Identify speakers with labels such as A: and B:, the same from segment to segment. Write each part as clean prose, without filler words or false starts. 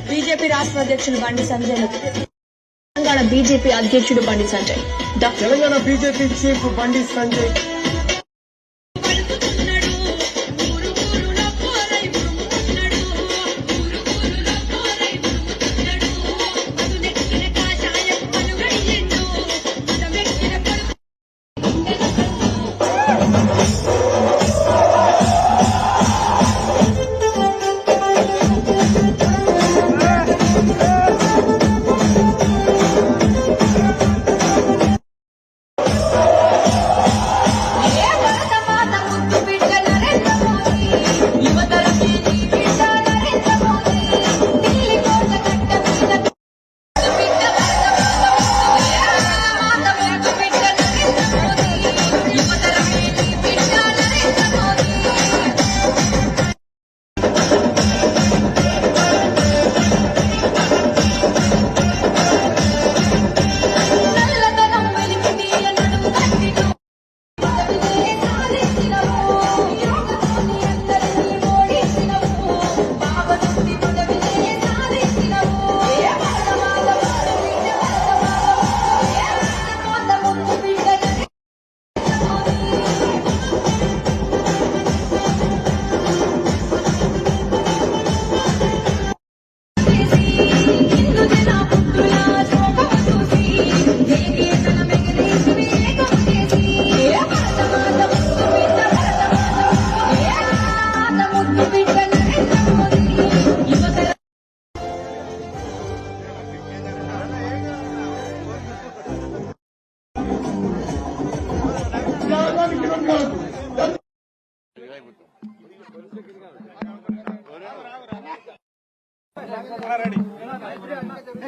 A: BJP రాష్ట్ర అధ్యక్షుడు Bandi Sanjay, Telangana BJP అధ్యక్షుడు బండి సంజయ్,
B: తెలంగాణ బీజేపీ చీఫ్ బండి సంజయ్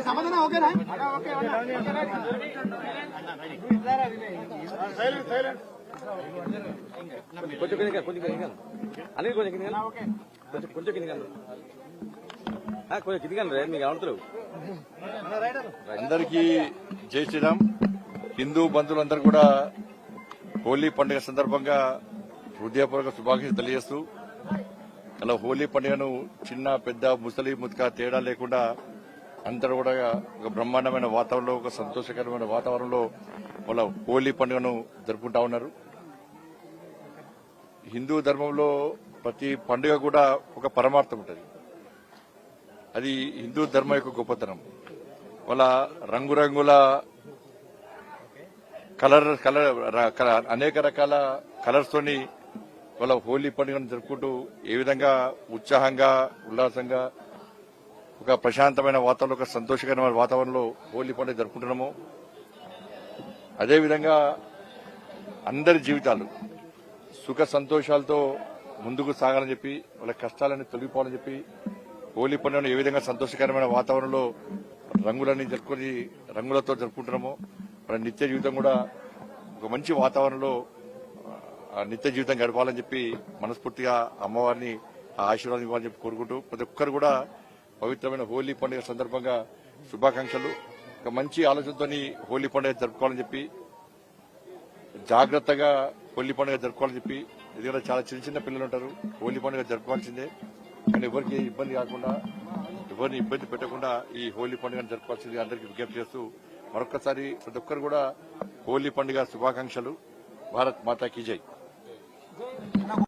B: సమాధానం ఓకేనా? కొంచెం మీకు అవతలు
C: అందరికీ జై శ్రీరామ్. హిందూ బంధువులందరూ కూడా హోలీ పండుగ సందర్భంగా హృదయపూర్వక శుభాకాంక్షలు తెలియజేస్తూ అలా హోలీ పండుగను చిన్న పెద్ద ముసలి ముతక తేడా లేకుండా అందరూ కూడా ఒక బ్రహ్మాండమైన వాతావరణంలో, ఒక సంతోషకరమైన వాతావరణంలో వాళ్ళ హోలీ పండుగను జరుపుకుంటా ఉన్నారు. హిందూ ధర్మంలో ప్రతి పండుగ కూడా ఒక పరమార్థం ఉంటుంది. అది హిందూ ధర్మం యొక్క గొప్పతనం. వాళ్ళ రంగురంగుల అనేక రకాల కలర్స్ తోని వాళ్ళ హోలీ పండుగను జరుపుకుంటూ ఏ విధంగా ఉత్సాహంగా, ఉల్లాసంగా, ఒక ప్రశాంతమైన వాతావరణంలో, ఒక సంతోషకరమైన వాతావరణంలో హోలీ పండుగ జరుపుకుంటున్నాము. అదేవిధంగా అందరి జీవితాలు సుఖ సంతోషాలతో ముందుకు సాగాలని చెప్పి, వాళ్ళ కష్టాలని తొలగిపోవాలని చెప్పి హోలీ పండుగను ఏ విధంగా సంతోషకరమైన వాతావరణంలో రంగులన్నీ జరుపుకొని రంగులతో జరుపుకుంటున్నామో మన నిత్య జీవితం కూడా ఒక మంచి వాతావరణంలో నిత్య జీవితం గడపాలని చెప్పి మనస్ఫూర్తిగా అమ్మవారిని ఆశీర్వాదం ఇవ్వాలని చెప్పి కోరుకుంటూ ప్రతి ఒక్కరు కూడా పవిత్రమైన హోలీ పండుగ సందర్భంగా శుభాకాంక్షలు. ఒక మంచి ఆలోచనతో హోలీ పండుగ జరుపుకోవాలని చెప్పి, జాగ్రత్తగా హోలీ పండుగ జరుపుకోవాలని చెప్పి, ఎందుకంటే చాలా చిన్న చిన్న పిల్లలు ఉంటారు. హోలీ పండుగ జరుపుకోవాల్సిందే, కానీ ఎవరికి ఇబ్బంది కాకుండా, ఎవరిని ఇబ్బంది పెట్టకుండా ఈ హోలీ పండుగను జరుపుకోవాల్సింది అందరికీ విజ్ఞప్తి చేస్తూ మరొకసారి ప్రతి ఒక్కరు కూడా హోలీ పండుగ శుభాకాంక్షలు. భారత్ మాతా కీ జై.